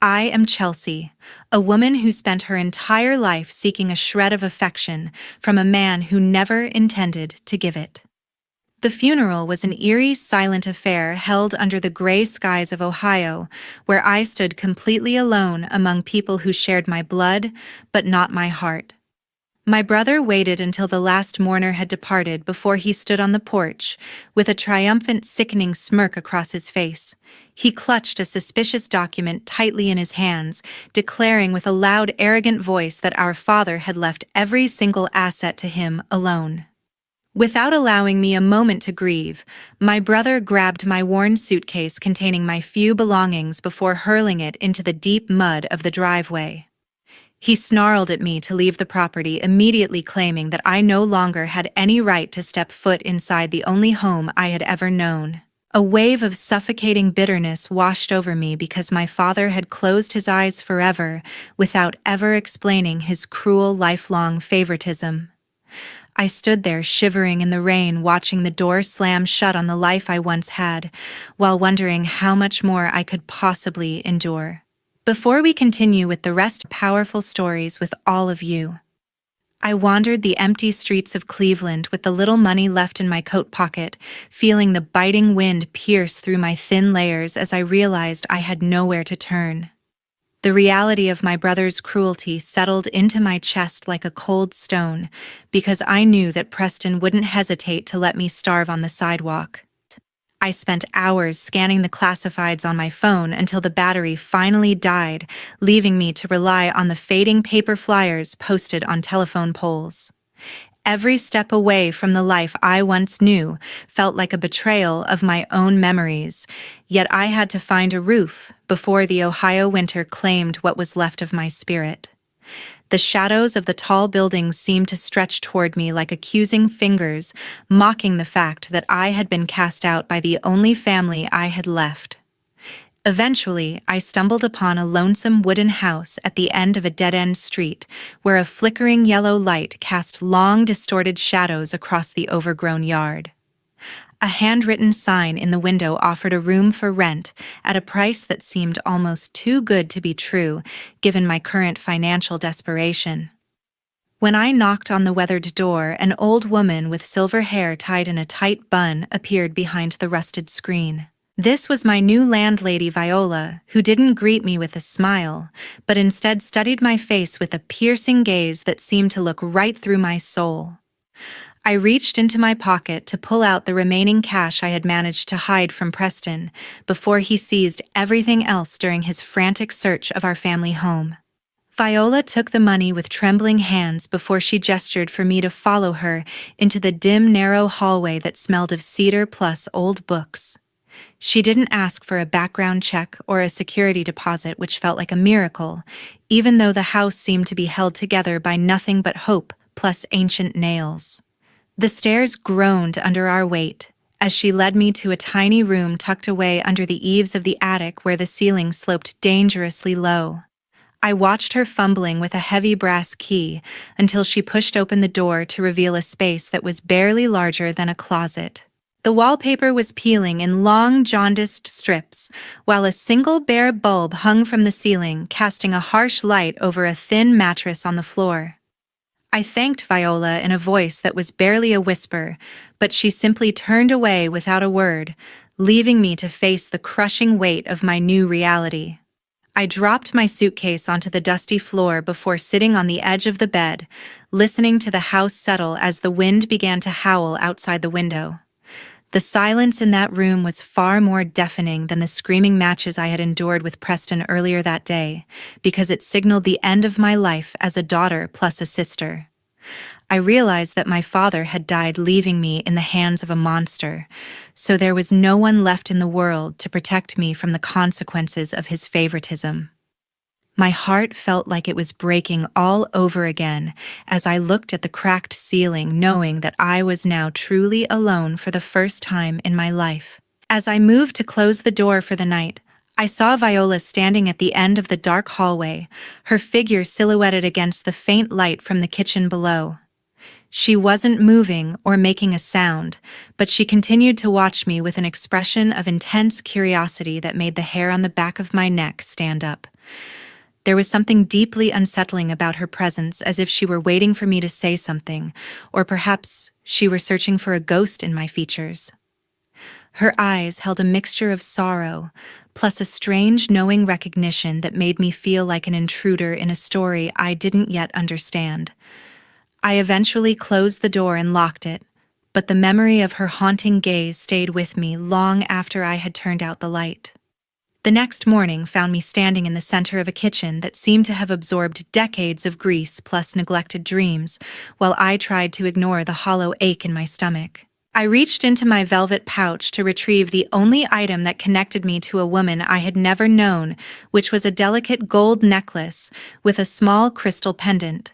I am Chelsea, a woman who spent her entire life seeking a shred of affection from a man who never intended to give it. The funeral was an eerie, silent affair held under the gray skies of Ohio, where I stood completely alone among people who shared my blood, but not my heart. My brother waited until the last mourner had departed before he stood on the porch, with a triumphant, sickening smirk across his face. He clutched a suspicious document tightly in his hands, declaring with a loud, arrogant voice that our father had left every single asset to him alone. Without allowing me a moment to grieve, my brother grabbed my worn suitcase containing my few belongings before hurling it into the deep mud of the driveway. He snarled at me to leave the property, immediately claiming that I no longer had any right to step foot inside the only home I had ever known. A wave of suffocating bitterness washed over me because my father had closed his eyes forever without ever explaining his cruel, lifelong favoritism. I stood there shivering in the rain, watching the door slam shut on the life I once had, while wondering how much more I could possibly endure. Before we continue with the rest of powerful stories with all of you, I wandered the empty streets of Cleveland with the little money left in my coat pocket, feeling the biting wind pierce through my thin layers as I realized I had nowhere to turn. The reality of my brother's cruelty settled into my chest like a cold stone, because I knew that Preston wouldn't hesitate to let me starve on the sidewalk. I spent hours scanning the classifieds on my phone until the battery finally died, leaving me to rely on the fading paper flyers posted on telephone poles. Every step away from the life I once knew felt like a betrayal of my own memories, yet I had to find a roof before the Ohio winter claimed what was left of my spirit. The shadows of the tall buildings seemed to stretch toward me like accusing fingers, mocking the fact that I had been cast out by the only family I had left. Eventually, I stumbled upon a lonesome wooden house at the end of a dead-end street, where a flickering yellow light cast long, distorted shadows across the overgrown yard. A handwritten sign in the window offered a room for rent at a price that seemed almost too good to be true, given my current financial desperation. When I knocked on the weathered door, an old woman with silver hair tied in a tight bun appeared behind the rusted screen. This was my new landlady Viola, who didn't greet me with a smile, but instead studied my face with a piercing gaze that seemed to look right through my soul. I reached into my pocket to pull out the remaining cash I had managed to hide from Preston before he seized everything else during his frantic search of our family home. Viola took the money with trembling hands before she gestured for me to follow her into the dim, narrow hallway that smelled of cedar plus old books. She didn't ask for a background check or a security deposit, which felt like a miracle, even though the house seemed to be held together by nothing but hope plus ancient nails. The stairs groaned under our weight as she led me to a tiny room tucked away under the eaves of the attic where the ceiling sloped dangerously low. I watched her fumbling with a heavy brass key until she pushed open the door to reveal a space that was barely larger than a closet. The wallpaper was peeling in long, jaundiced strips, while a single bare bulb hung from the ceiling, casting a harsh light over a thin mattress on the floor. I thanked Viola in a voice that was barely a whisper, but she simply turned away without a word, leaving me to face the crushing weight of my new reality. I dropped my suitcase onto the dusty floor before sitting on the edge of the bed, listening to the house settle as the wind began to howl outside the window. The silence in that room was far more deafening than the screaming matches I had endured with Preston earlier that day, because it signaled the end of my life as a daughter plus a sister. I realized that my father had died leaving me in the hands of a monster, so there was no one left in the world to protect me from the consequences of his favoritism. My heart felt like it was breaking all over again as I looked at the cracked ceiling, knowing that I was now truly alone for the first time in my life. As I moved to close the door for the night, I saw Viola standing at the end of the dark hallway, her figure silhouetted against the faint light from the kitchen below. She wasn't moving or making a sound, but she continued to watch me with an expression of intense curiosity that made the hair on the back of my neck stand up. There was something deeply unsettling about her presence, as if she were waiting for me to say something, or perhaps she were searching for a ghost in my features. Her eyes held a mixture of sorrow, plus a strange knowing recognition that made me feel like an intruder in a story I didn't yet understand. I eventually closed the door and locked it, but the memory of her haunting gaze stayed with me long after I had turned out the light. The next morning found me standing in the center of a kitchen that seemed to have absorbed decades of grease plus neglected dreams, while I tried to ignore the hollow ache in my stomach. I reached into my velvet pouch to retrieve the only item that connected me to a woman I had never known, which was a delicate gold necklace with a small crystal pendant.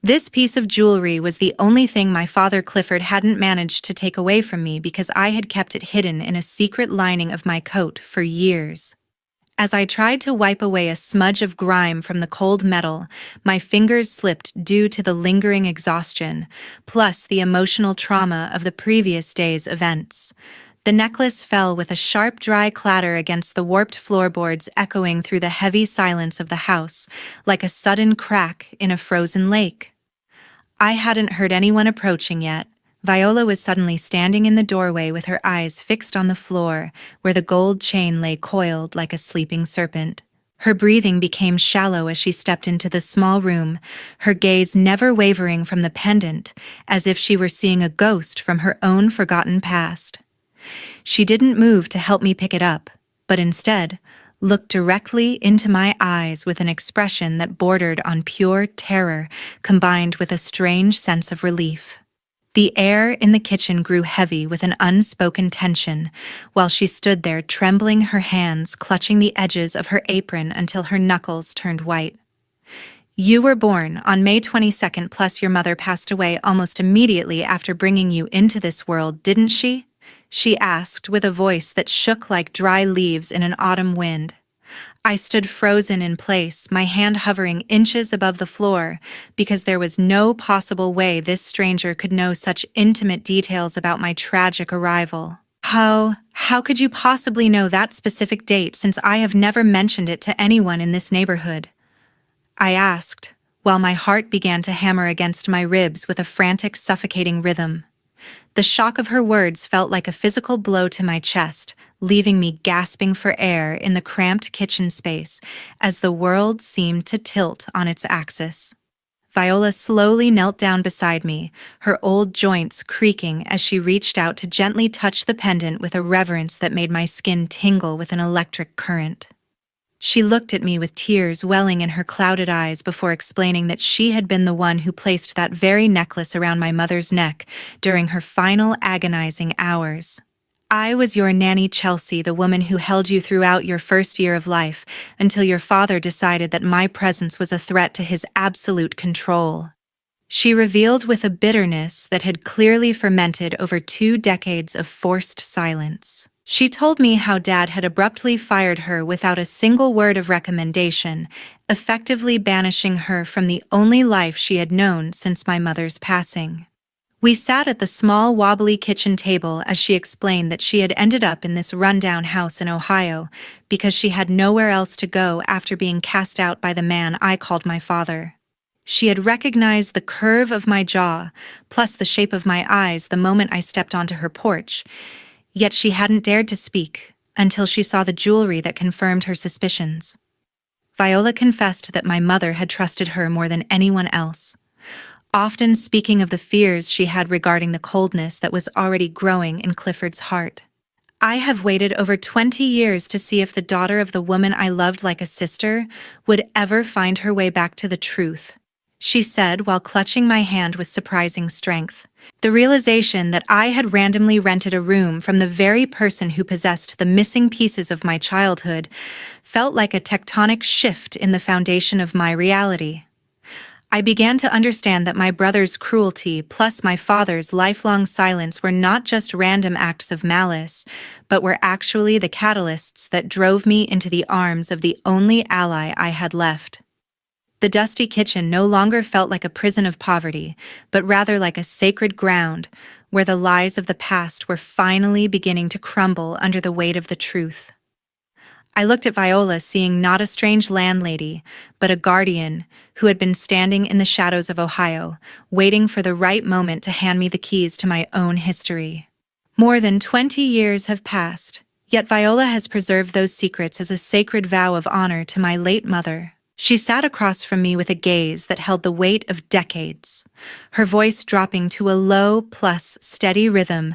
This piece of jewelry was the only thing my father Clifford hadn't managed to take away from me because I had kept it hidden in a secret lining of my coat for years. As I tried to wipe away a smudge of grime from the cold metal, my fingers slipped due to the lingering exhaustion, plus the emotional trauma of the previous day's events. The necklace fell with a sharp, dry clatter against the warped floorboards, echoing through the heavy silence of the house, like a sudden crack in a frozen lake. I hadn't heard anyone approaching yet. Viola was suddenly standing in the doorway with her eyes fixed on the floor, where the gold chain lay coiled like a sleeping serpent. Her breathing became shallow as she stepped into the small room, her gaze never wavering from the pendant, as if she were seeing a ghost from her own forgotten past. She didn't move to help me pick it up, but instead looked directly into my eyes with an expression that bordered on pure terror, combined with a strange sense of relief. The air in the kitchen grew heavy with an unspoken tension, while she stood there trembling, her hands clutching the edges of her apron until her knuckles turned white. "You were born on May 22nd, plus your mother passed away almost immediately after bringing you into this world, didn't she?" she asked with a voice that shook like dry leaves in an autumn wind. I stood frozen in place, my hand hovering inches above the floor, because there was no possible way this stranger could know such intimate details about my tragic arrival. How could you possibly know that specific date, since I have never mentioned it to anyone in this neighborhood? I asked, while my heart began to hammer against my ribs with a frantic, suffocating rhythm. The shock of her words felt like a physical blow to my chest, leaving me gasping for air in the cramped kitchen space as the world seemed to tilt on its axis. Viola slowly knelt down beside me, her old joints creaking as she reached out to gently touch the pendant with a reverence that made my skin tingle with an electric current. She looked at me with tears welling in her clouded eyes before explaining that she had been the one who placed that very necklace around my mother's neck during her final agonizing hours. "I was your nanny Chelsea, the woman who held you throughout your first year of life, until your father decided that my presence was a threat to his absolute control," she revealed with a bitterness that had clearly fermented over 2 decades of forced silence. She told me how Dad had abruptly fired her without a single word of recommendation, effectively banishing her from the only life she had known since my mother's passing. We sat at the small, wobbly kitchen table as she explained that she had ended up in this rundown house in Ohio because she had nowhere else to go after being cast out by the man I called my father. She had recognized the curve of my jaw, plus the shape of my eyes the moment I stepped onto her porch, yet she hadn't dared to speak until she saw the jewelry that confirmed her suspicions. Viola confessed that my mother had trusted her more than anyone else, often speaking of the fears she had regarding the coldness that was already growing in Clifford's heart. "I have waited over 20 years to see if the daughter of the woman I loved like a sister would ever find her way back to the truth," she said while clutching my hand with surprising strength. The realization that I had randomly rented a room from the very person who possessed the missing pieces of my childhood felt like a tectonic shift in the foundation of my reality. I began to understand that my brother's cruelty plus my father's lifelong silence were not just random acts of malice, but were actually the catalysts that drove me into the arms of the only ally I had left. The dusty kitchen no longer felt like a prison of poverty, but rather like a sacred ground where the lies of the past were finally beginning to crumble under the weight of the truth. I looked at Viola, seeing not a strange landlady, but a guardian who had been standing in the shadows of Ohio, waiting for the right moment to hand me the keys to my own history. More than 20 years have passed, yet Viola has preserved those secrets as a sacred vow of honor to my late mother. She sat across from me with a gaze that held the weight of decades, her voice dropping to a low plus steady rhythm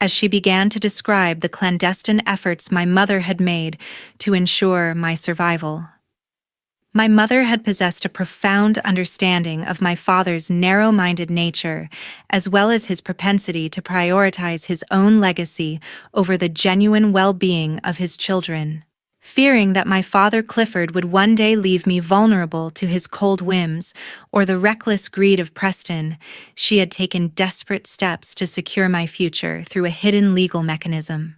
as she began to describe the clandestine efforts my mother had made to ensure my survival. My mother had possessed a profound understanding of my father's narrow-minded nature, as well as his propensity to prioritize his own legacy over the genuine well-being of his children. Fearing that my father Clifford would one day leave me vulnerable to his cold whims or the reckless greed of Preston, she had taken desperate steps to secure my future through a hidden legal mechanism.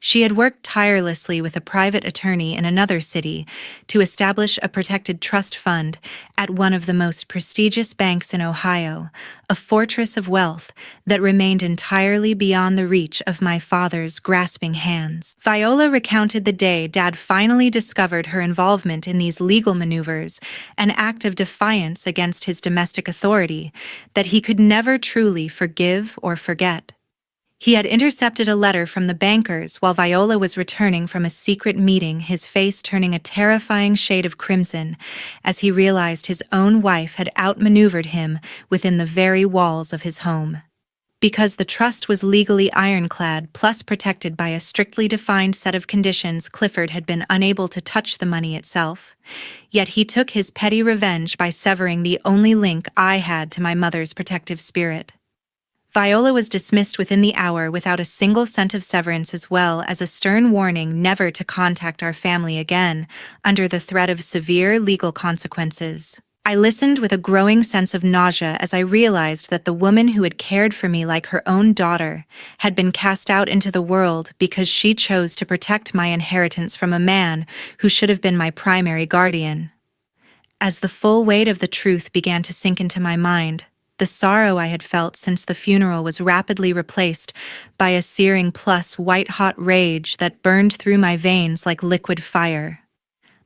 She had worked tirelessly with a private attorney in another city to establish a protected trust fund at one of the most prestigious banks in Ohio, a fortress of wealth that remained entirely beyond the reach of my father's grasping hands. Viola recounted the day Dad finally discovered her involvement in these legal maneuvers, an act of defiance against his domestic authority that he could never truly forgive or forget. He had intercepted a letter from the bankers while Viola was returning from a secret meeting, his face turning a terrifying shade of crimson as he realized his own wife had outmaneuvered him within the very walls of his home. Because the trust was legally ironclad plus protected by a strictly defined set of conditions, Clifford had been unable to touch the money itself. Yet he took his petty revenge by severing the only link I had to my mother's protective spirit. Viola was dismissed within the hour without a single cent of severance, as well as a stern warning never to contact our family again, under the threat of severe legal consequences. I listened with a growing sense of nausea as I realized that the woman who had cared for me like her own daughter had been cast out into the world because she chose to protect my inheritance from a man who should have been my primary guardian. As the full weight of the truth began to sink into my mind, the sorrow I had felt since the funeral was rapidly replaced by a searing plus white-hot rage that burned through my veins like liquid fire.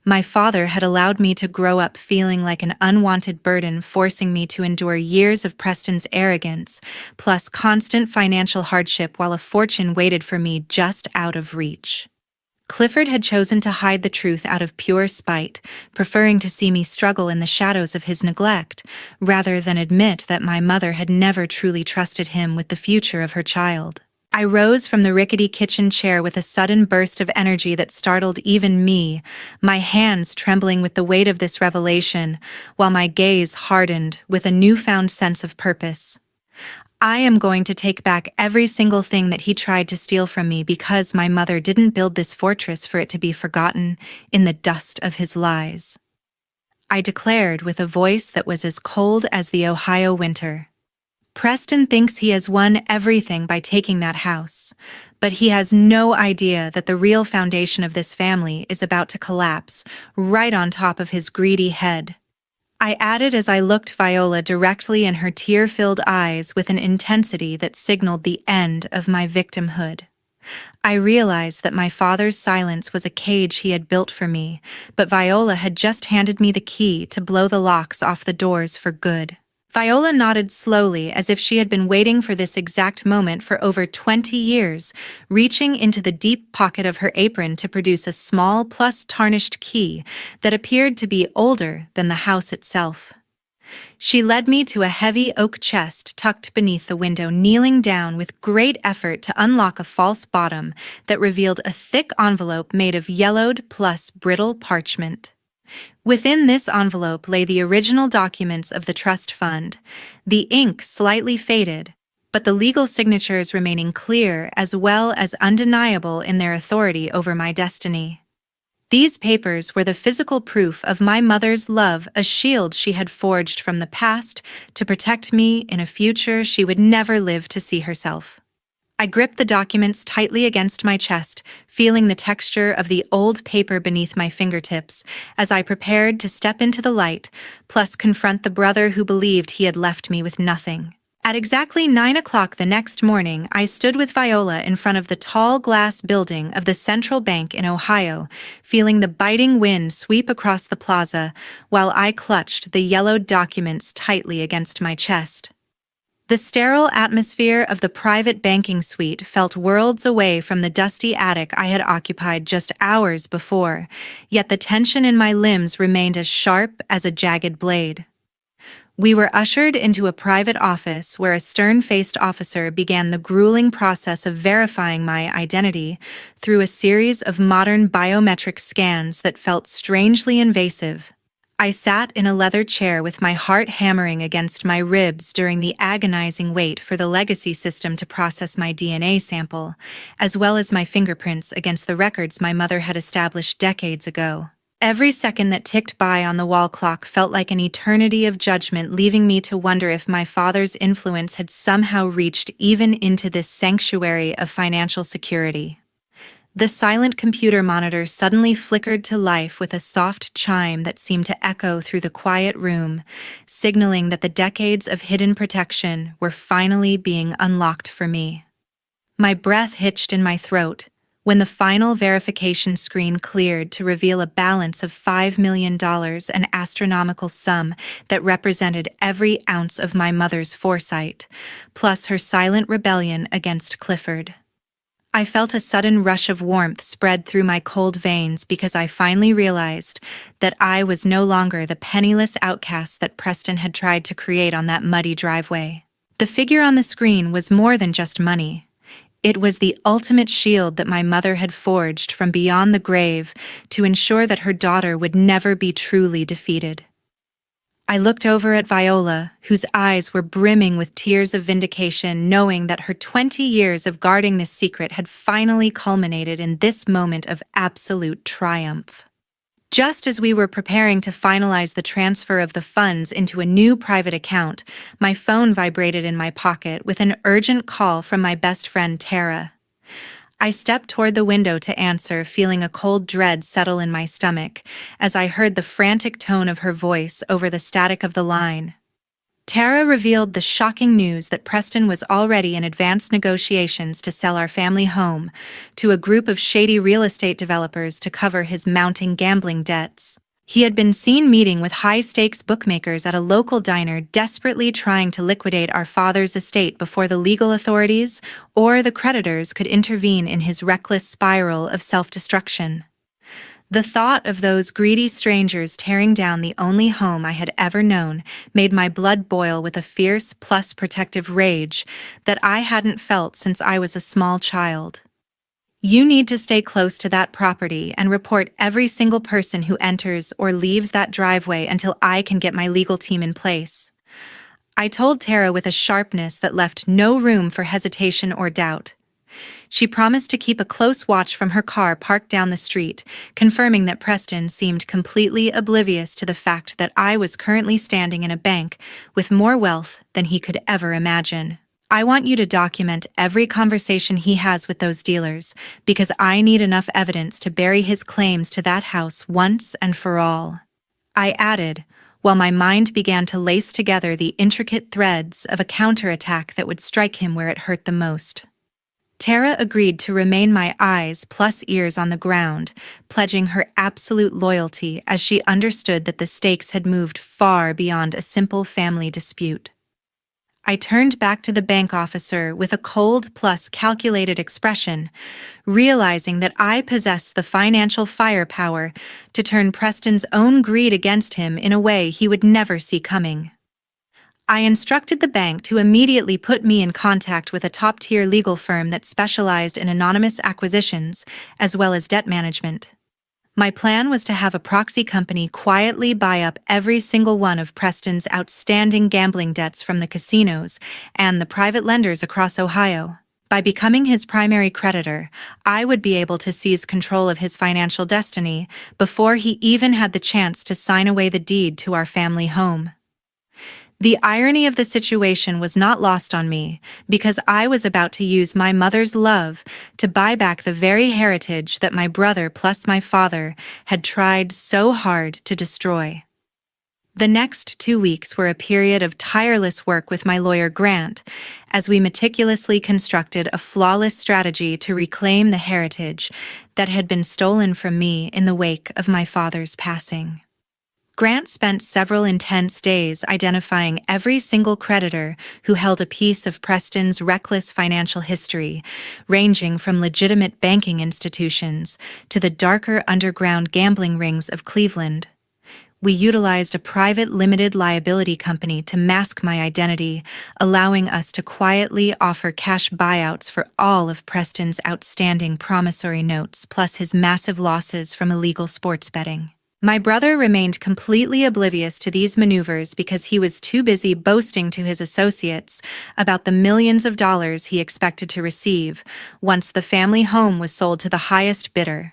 My father had allowed me to grow up feeling like an unwanted burden, forcing me to endure years of Preston's arrogance, plus constant financial hardship while a fortune waited for me just out of reach. Clifford had chosen to hide the truth out of pure spite, preferring to see me struggle in the shadows of his neglect, rather than admit that my mother had never truly trusted him with the future of her child. I rose from the rickety kitchen chair with a sudden burst of energy that startled even me, my hands trembling with the weight of this revelation, while my gaze hardened with a newfound sense of purpose. I am going to take back every single thing that he tried to steal from me, because my mother didn't build this fortress for it to be forgotten in the dust of his lies. I declared with a voice that was as cold as the Ohio winter. Preston thinks he has won everything by taking that house, but he has no idea that the real foundation of this family is about to collapse right on top of his greedy head. I added as I looked Viola directly in her tear-filled eyes with an intensity that signaled the end of my victimhood. I realized that my father's silence was a cage he had built for me, but Viola had just handed me the key to blow the locks off the doors for good. Viola nodded slowly, as if she had been waiting for this exact moment for over 20 years, reaching into the deep pocket of her apron to produce a small plus tarnished key that appeared to be older than the house itself. She led me to a heavy oak chest tucked beneath the window, kneeling down with great effort to unlock a false bottom that revealed a thick envelope made of yellowed plus brittle parchment. Within this envelope lay the original documents of the trust fund, the ink slightly faded, but the legal signatures remaining clear as well as undeniable in their authority over my destiny. These papers were the physical proof of my mother's love, a shield she had forged from the past to protect me in a future she would never live to see herself. I gripped the documents tightly against my chest, feeling the texture of the old paper beneath my fingertips as I prepared to step into the light, plus confront the brother who believed he had left me with nothing. At exactly 9 o'clock the next morning, I stood with Viola in front of the tall glass building of the Central Bank in Ohio, feeling the biting wind sweep across the plaza while I clutched the yellowed documents tightly against my chest. The sterile atmosphere of the private banking suite felt worlds away from the dusty attic I had occupied just hours before, yet the tension in my limbs remained as sharp as a jagged blade. We were ushered into a private office where a stern-faced officer began the grueling process of verifying my identity through a series of modern biometric scans that felt strangely invasive. I sat in a leather chair with my heart hammering against my ribs during the agonizing wait for the legacy system to process my DNA sample, as well as my fingerprints against the records my mother had established decades ago. Every second that ticked by on the wall clock felt like an eternity of judgment, leaving me to wonder if my father's influence had somehow reached even into this sanctuary of financial security. The silent computer monitor suddenly flickered to life with a soft chime that seemed to echo through the quiet room, signaling that the decades of hidden protection were finally being unlocked for me. My breath hitched in my throat when the final verification screen cleared to reveal a balance of $5 million, an astronomical sum that represented every ounce of my mother's foresight, plus her silent rebellion against Clifford. I felt a sudden rush of warmth spread through my cold veins because I finally realized that I was no longer the penniless outcast that Preston had tried to create on that muddy driveway. The figure on the screen was more than just money. It was the ultimate shield that my mother had forged from beyond the grave to ensure that her daughter would never be truly defeated. I looked over at Viola, whose eyes were brimming with tears of vindication, knowing that her 20 years of guarding this secret had finally culminated in this moment of absolute triumph. Just as we were preparing to finalize the transfer of the funds into a new private account, my phone vibrated in my pocket with an urgent call from my best friend Tara. I stepped toward the window to answer, feeling a cold dread settle in my stomach as I heard the frantic tone of her voice over the static of the line. Tara revealed the shocking news that Preston was already in advanced negotiations to sell our family home to a group of shady real estate developers to cover his mounting gambling debts. He had been seen meeting with high-stakes bookmakers at a local diner, desperately trying to liquidate our father's estate before the legal authorities or the creditors could intervene in his reckless spiral of self-destruction. The thought of those greedy strangers tearing down the only home I had ever known made my blood boil with a fierce plus protective rage that I hadn't felt since I was a small child. You need to stay close to that property and report every single person who enters or leaves that driveway until I can get my legal team in place. I told Tara with a sharpness that left no room for hesitation or doubt. She promised to keep a close watch from her car parked down the street, confirming that Preston seemed completely oblivious to the fact that I was currently standing in a bank with more wealth than he could ever imagine. I want you to document every conversation he has with those dealers, because I need enough evidence to bury his claims to that house once and for all. I added, while my mind began to lace together the intricate threads of a counterattack that would strike him where it hurt the most. Tara agreed to remain my eyes plus ears on the ground, pledging her absolute loyalty as she understood that the stakes had moved far beyond a simple family dispute. I turned back to the bank officer with a cold plus calculated expression, realizing that I possessed the financial firepower to turn Preston's own greed against him in a way he would never see coming. I instructed the bank to immediately put me in contact with a top-tier legal firm that specialized in anonymous acquisitions as well as debt management. My plan was to have a proxy company quietly buy up every single one of Preston's outstanding gambling debts from the casinos and the private lenders across Ohio. By becoming his primary creditor, I would be able to seize control of his financial destiny before he even had the chance to sign away the deed to our family home. The irony of the situation was not lost on me, because I was about to use my mother's love to buy back the very heritage that my brother plus my father had tried so hard to destroy. The next 2 weeks were a period of tireless work with my lawyer Grant, as we meticulously constructed a flawless strategy to reclaim the heritage that had been stolen from me in the wake of my father's passing. Grant spent several intense days identifying every single creditor who held a piece of Preston's reckless financial history, ranging from legitimate banking institutions to the darker underground gambling rings of Cleveland. We utilized a private limited liability company to mask my identity, allowing us to quietly offer cash buyouts for all of Preston's outstanding promissory notes plus his massive losses from illegal sports betting. My brother remained completely oblivious to these maneuvers because he was too busy boasting to his associates about the millions of dollars he expected to receive once the family home was sold to the highest bidder.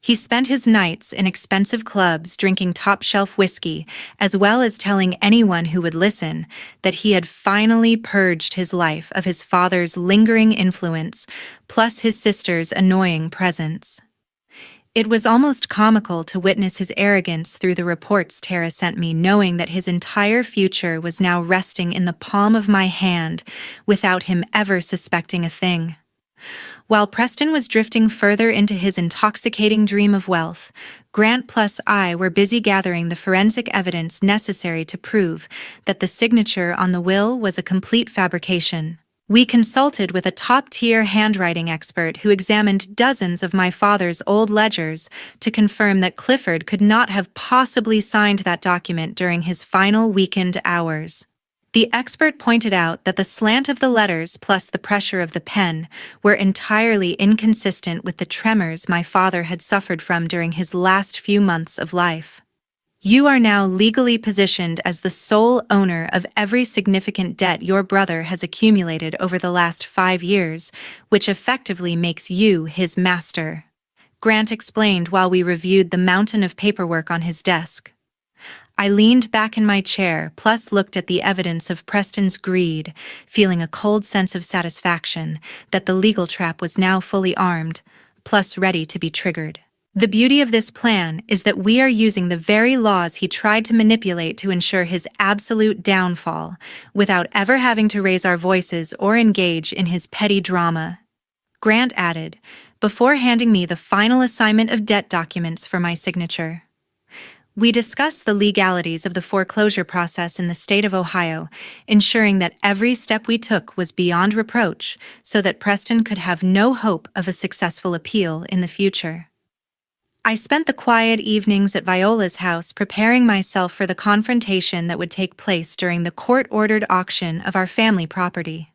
He spent his nights in expensive clubs drinking top-shelf whiskey, as well as telling anyone who would listen that he had finally purged his life of his father's lingering influence, plus his sister's annoying presence. It was almost comical to witness his arrogance through the reports Tara sent me, knowing that his entire future was now resting in the palm of my hand without him ever suspecting a thing. While Preston was drifting further into his intoxicating dream of wealth, Grant plus I were busy gathering the forensic evidence necessary to prove that the signature on the will was a complete fabrication. We consulted with a top-tier handwriting expert who examined dozens of my father's old ledgers to confirm that Clifford could not have possibly signed that document during his final weekend hours. The expert pointed out that the slant of the letters plus the pressure of the pen were entirely inconsistent with the tremors my father had suffered from during his last few months of life. You are now legally positioned as the sole owner of every significant debt your brother has accumulated over the last 5 years, which effectively makes you his master. Grant explained while we reviewed the mountain of paperwork on his desk. I leaned back in my chair, plus looked at the evidence of Preston's greed, feeling a cold sense of satisfaction that the legal trap was now fully armed, plus ready to be triggered. The beauty of this plan is that we are using the very laws he tried to manipulate to ensure his absolute downfall, without ever having to raise our voices or engage in his petty drama. Grant added, before handing me the final assignment of debt documents for my signature. We discussed the legalities of the foreclosure process in the state of Ohio, ensuring that every step we took was beyond reproach so that Preston could have no hope of a successful appeal in the future. I spent the quiet evenings at Viola's house preparing myself for the confrontation that would take place during the court-ordered auction of our family property.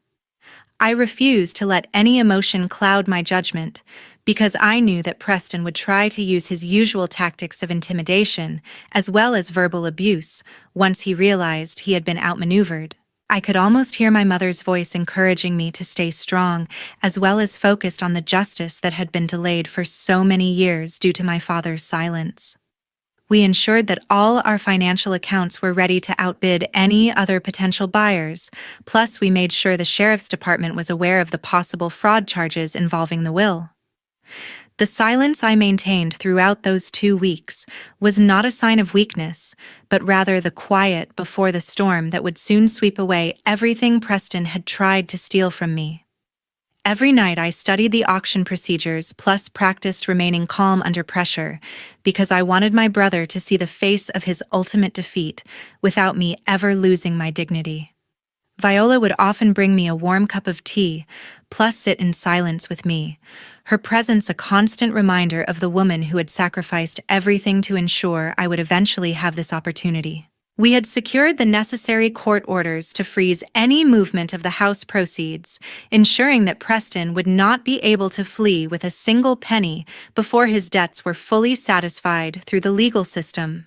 I refused to let any emotion cloud my judgment, because I knew that Preston would try to use his usual tactics of intimidation, as well as verbal abuse, once he realized he had been outmaneuvered. I could almost hear my mother's voice encouraging me to stay strong, as well as focused on the justice that had been delayed for so many years due to my father's silence. We ensured that all our financial accounts were ready to outbid any other potential buyers, plus we made sure the sheriff's department was aware of the possible fraud charges involving the will. The silence I maintained throughout those 2 weeks was not a sign of weakness, but rather the quiet before the storm that would soon sweep away everything Preston had tried to steal from me. Every night I studied the auction procedures plus practiced remaining calm under pressure, because I wanted my brother to see the face of his ultimate defeat without me ever losing my dignity. Viola would often bring me a warm cup of tea, plus sit in silence with me, her presence a constant reminder of the woman who had sacrificed everything to ensure I would eventually have this opportunity. We had secured the necessary court orders to freeze any movement of the house proceeds, ensuring that Preston would not be able to flee with a single penny before his debts were fully satisfied through the legal system.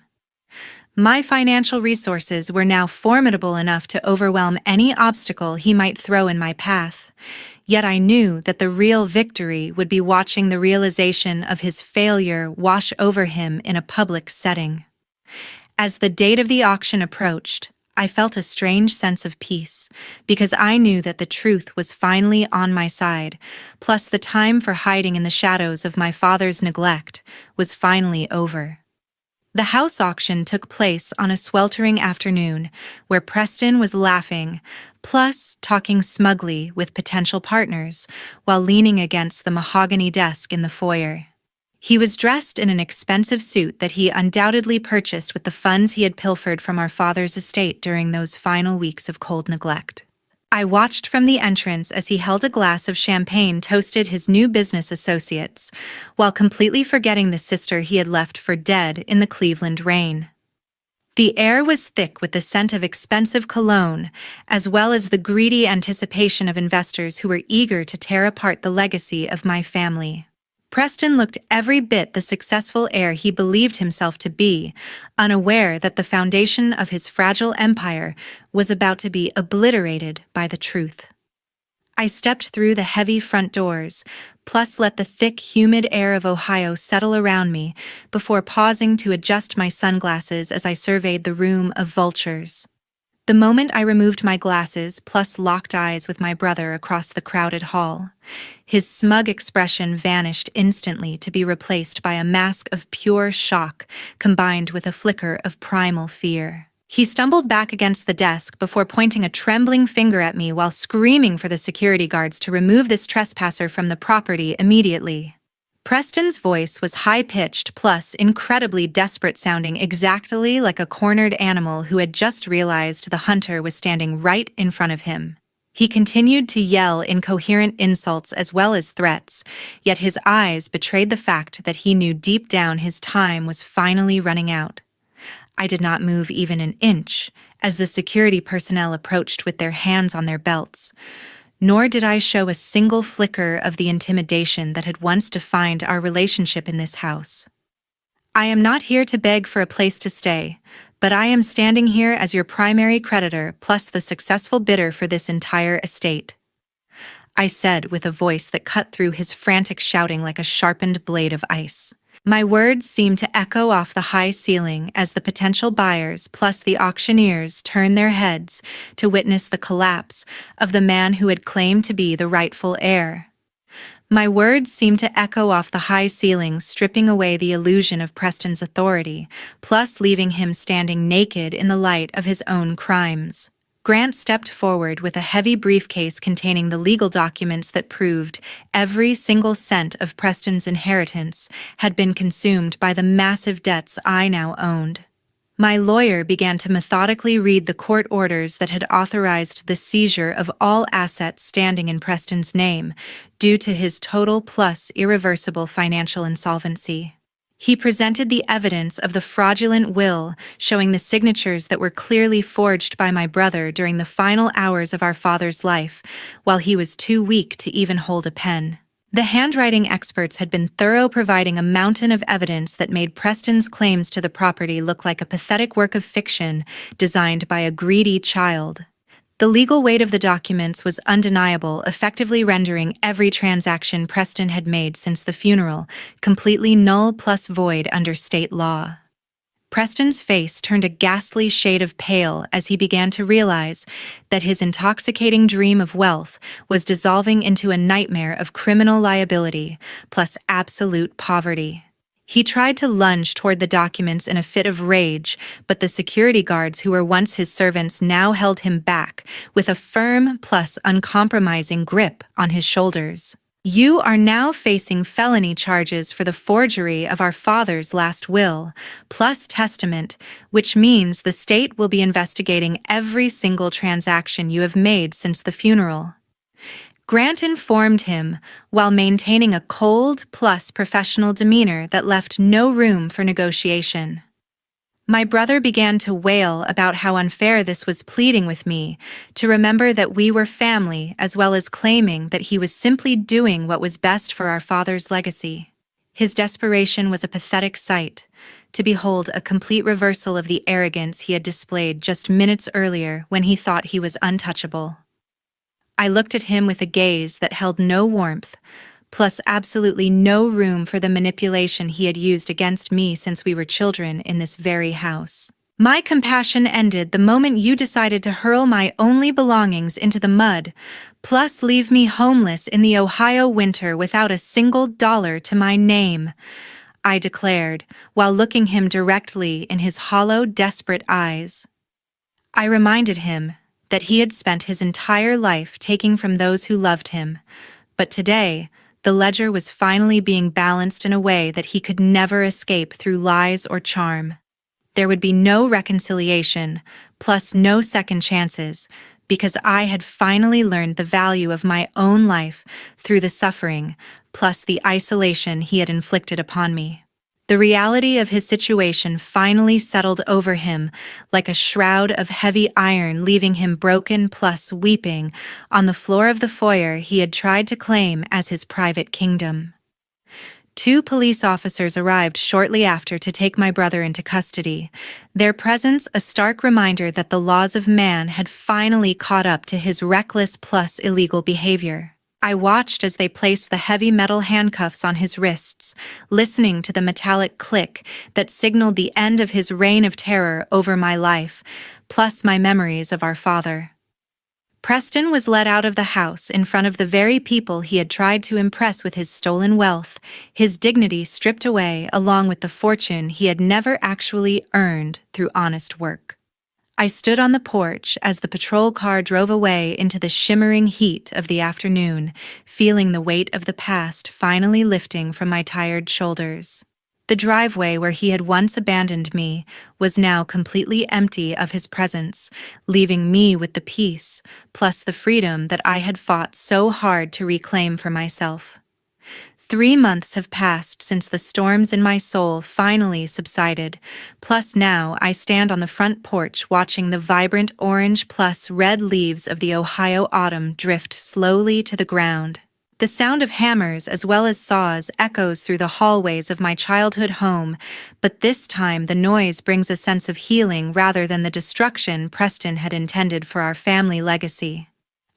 My financial resources were now formidable enough to overwhelm any obstacle he might throw in my path, yet I knew that the real victory would be watching the realization of his failure wash over him in a public setting. As the date of the auction approached, I felt a strange sense of peace, because I knew that the truth was finally on my side, plus the time for hiding in the shadows of my father's neglect was finally over. The house auction took place on a sweltering afternoon, where Preston was laughing, plus talking smugly with potential partners, while leaning against the mahogany desk in the foyer. He was dressed in an expensive suit that he undoubtedly purchased with the funds he had pilfered from our father's estate during those final weeks of cold neglect. I watched from the entrance as he held a glass of champagne toasted his new business associates, while completely forgetting the sister he had left for dead in the Cleveland rain. The air was thick with the scent of expensive cologne, as well as the greedy anticipation of investors who were eager to tear apart the legacy of my family. Preston looked every bit the successful heir he believed himself to be, unaware that the foundation of his fragile empire was about to be obliterated by the truth. I stepped through the heavy front doors, plus let the thick, humid air of Ohio settle around me before pausing to adjust my sunglasses as I surveyed the room of vultures. The moment I removed my glasses, plus locked eyes with my brother across the crowded hall, his smug expression vanished instantly to be replaced by a mask of pure shock combined with a flicker of primal fear. He stumbled back against the desk before pointing a trembling finger at me while screaming for the security guards to remove this trespasser from the property immediately. Preston's voice was high-pitched plus incredibly desperate-sounding, exactly like a cornered animal who had just realized the hunter was standing right in front of him. He continued to yell incoherent insults as well as threats, yet his eyes betrayed the fact that he knew deep down his time was finally running out. I did not move even an inch as the security personnel approached with their hands on their belts, nor did I show a single flicker of the intimidation that had once defined our relationship in this house. I am not here to beg for a place to stay, but I am standing here as your primary creditor plus the successful bidder for this entire estate, I said with a voice that cut through his frantic shouting like a sharpened blade of ice. My words seemed to echo off the high ceiling as the potential buyers plus the auctioneers turned their heads to witness the collapse of the man who had claimed to be the rightful heir. My words seemed to echo off the high ceiling, stripping away the illusion of Preston's authority, plus leaving him standing naked in the light of his own crimes. Grant stepped forward with a heavy briefcase containing the legal documents that proved every single cent of Preston's inheritance had been consumed by the massive debts I now owned. My lawyer began to methodically read the court orders that had authorized the seizure of all assets standing in Preston's name due to his total plus irreversible financial insolvency. He presented the evidence of the fraudulent will, showing the signatures that were clearly forged by my brother during the final hours of our father's life, while he was too weak to even hold a pen. The handwriting experts had been thorough, providing a mountain of evidence that made Preston's claims to the property look like a pathetic work of fiction designed by a greedy child. The legal weight of the documents was undeniable, effectively rendering every transaction Preston had made since the funeral completely null plus void under state law. Preston's face turned a ghastly shade of pale as he began to realize that his intoxicating dream of wealth was dissolving into a nightmare of criminal liability plus absolute poverty. He tried to lunge toward the documents in a fit of rage, but the security guards who were once his servants now held him back with a firm plus uncompromising grip on his shoulders. You are now facing felony charges for the forgery of our father's last will, plus testament, which means the state will be investigating every single transaction you have made since the funeral. Grant informed him, while maintaining a cold plus professional demeanor that left no room for negotiation. My brother began to wail about how unfair this was, pleading with me to remember that we were family, as well as claiming that he was simply doing what was best for our father's legacy. His desperation was a pathetic sight, to behold a complete reversal of the arrogance he had displayed just minutes earlier when he thought he was untouchable. I looked at him with a gaze that held no warmth, plus absolutely no room for the manipulation he had used against me since we were children in this very house. My compassion ended the moment you decided to hurl my only belongings into the mud, plus leave me homeless in the Ohio winter without a single dollar to my name. I declared, while looking him directly in his hollow, desperate eyes. I reminded him that he had spent his entire life taking from those who loved him, but today, the ledger was finally being balanced in a way that he could never escape through lies or charm. There would be no reconciliation, plus no second chances, because I had finally learned the value of my own life through the suffering, plus the isolation he had inflicted upon me. The reality of his situation finally settled over him like a shroud of heavy iron, leaving him broken plus weeping on the floor of the foyer he had tried to claim as his private kingdom. 2 police officers arrived shortly after to take my brother into custody, their presence a stark reminder that the laws of man had finally caught up to his reckless plus illegal behavior. I watched as they placed the heavy metal handcuffs on his wrists, listening to the metallic click that signaled the end of his reign of terror over my life, plus my memories of our father. Preston was led out of the house in front of the very people he had tried to impress with his stolen wealth, his dignity stripped away along with the fortune he had never actually earned through honest work. I stood on the porch as the patrol car drove away into the shimmering heat of the afternoon, feeling the weight of the past finally lifting from my tired shoulders. The driveway where he had once abandoned me was now completely empty of his presence, leaving me with the peace, plus the freedom that I had fought so hard to reclaim for myself. 3 months have passed since the storms in my soul finally subsided, plus now I stand on the front porch watching the vibrant orange plus red leaves of the Ohio autumn drift slowly to the ground. The sound of hammers as well as saws echoes through the hallways of my childhood home, but this time the noise brings a sense of healing rather than the destruction Preston had intended for our family legacy.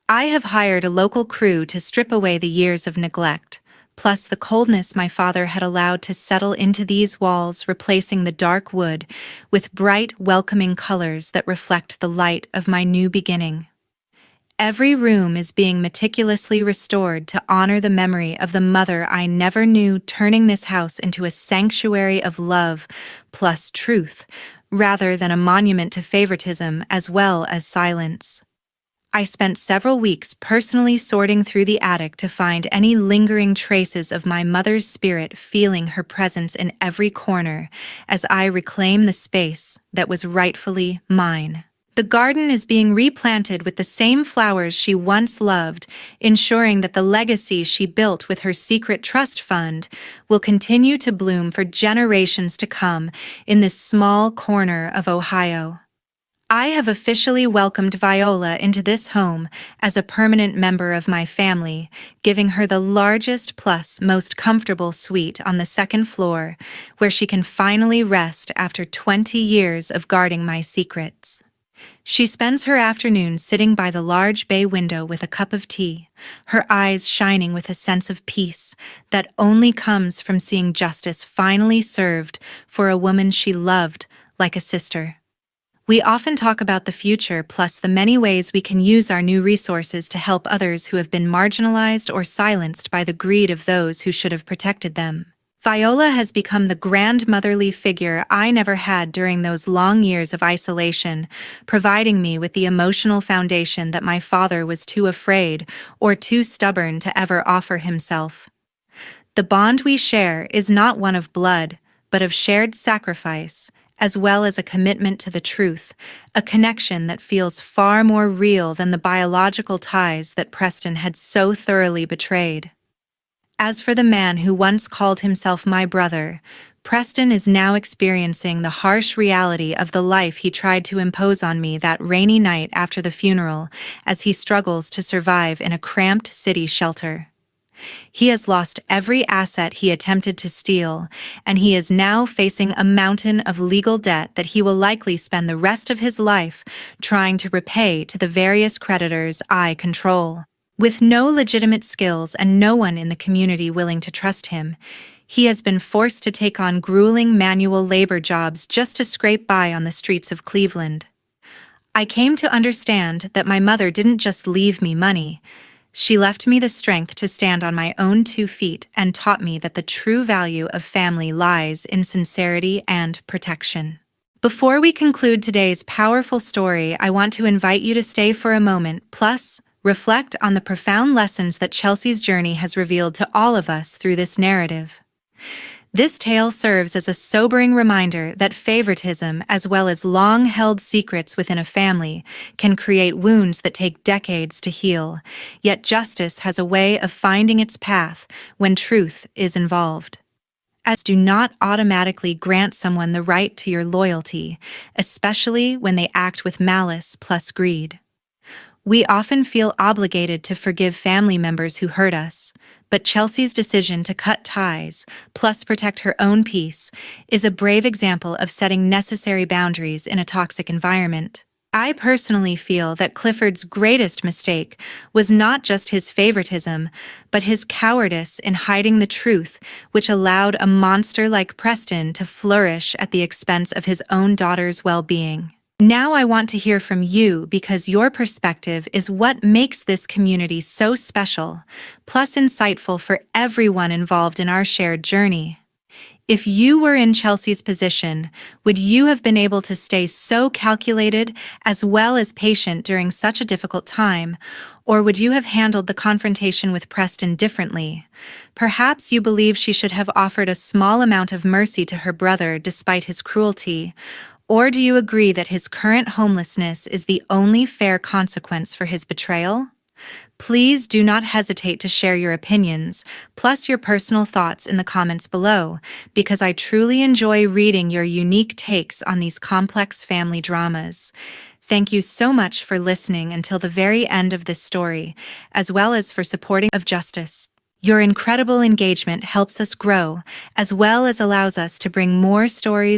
I have hired a local crew to strip away the years of neglect, plus the coldness my father had allowed to settle into these walls, replacing the dark wood with bright, welcoming colors that reflect the light of my new beginning. Every room is being meticulously restored to honor the memory of the mother I never knew, turning this house into a sanctuary of love plus truth, rather than a monument to favoritism as well as silence. I spent several weeks personally sorting through the attic to find any lingering traces of my mother's spirit, feeling her presence in every corner as I reclaim the space that was rightfully mine. The garden is being replanted with the same flowers she once loved, ensuring that the legacy she built with her secret trust fund will continue to bloom for generations to come in this small corner of Ohio. I have officially welcomed Viola into this home as a permanent member of my family, giving her the largest plus most comfortable suite on the 2nd floor, where she can finally rest after 20 years of guarding my secrets. She spends her afternoons sitting by the large bay window with a cup of tea, her eyes shining with a sense of peace that only comes from seeing justice finally served for a woman she loved like a sister. We often talk about the future plus the many ways we can use our new resources to help others who have been marginalized or silenced by the greed of those who should have protected them. Viola has become the grandmotherly figure I never had during those long years of isolation, providing me with the emotional foundation that my father was too afraid or too stubborn to ever offer himself. The bond we share is not one of blood, but of shared sacrifice, as well as a commitment to the truth, a connection that feels far more real than the biological ties that Preston had so thoroughly betrayed. As for the man who once called himself my brother, Preston is now experiencing the harsh reality of the life he tried to impose on me that rainy night after the funeral, as he struggles to survive in a cramped city shelter. He has lost every asset he attempted to steal, and he is now facing a mountain of legal debt that he will likely spend the rest of his life trying to repay to the various creditors I control. With no legitimate skills and no one in the community willing to trust him, he has been forced to take on grueling manual labor jobs just to scrape by on the streets of Cleveland. I came to understand that my mother didn't just leave me money. She left me the strength to stand on my own 2 feet and taught me that the true value of family lies in sincerity and protection. Before we conclude today's powerful story, I want to invite you to stay for a moment, plus, reflect on the profound lessons that Chelsea's journey has revealed to all of us through this narrative. This tale serves as a sobering reminder that favoritism, as well as long-held secrets within a family, can create wounds that take decades to heal, yet justice has a way of finding its path when truth is involved. As do not automatically grant someone the right to your loyalty, especially when they act with malice plus greed. We often feel obligated to forgive family members who hurt us, but Chelsea's decision to cut ties, plus protect her own peace, is a brave example of setting necessary boundaries in a toxic environment. I personally feel that Clifford's greatest mistake was not just his favoritism, but his cowardice in hiding the truth, which allowed a monster like Preston to flourish at the expense of his own daughter's well-being. Now I want to hear from you because your perspective is what makes this community so special, plus insightful for everyone involved in our shared journey. If you were in Chelsea's position, would you have been able to stay so calculated as well as patient during such a difficult time, or would you have handled the confrontation with Preston differently? Perhaps you believe she should have offered a small amount of mercy to her brother despite his cruelty. Or do you agree that his current homelessness is the only fair consequence for his betrayal? Please do not hesitate to share your opinions, plus your personal thoughts in the comments below, because I truly enjoy reading your unique takes on these complex family dramas. Thank you so much for listening until the very end of this story, as well as for supporting of justice. Your incredible engagement helps us grow, as well as allows us to bring more stories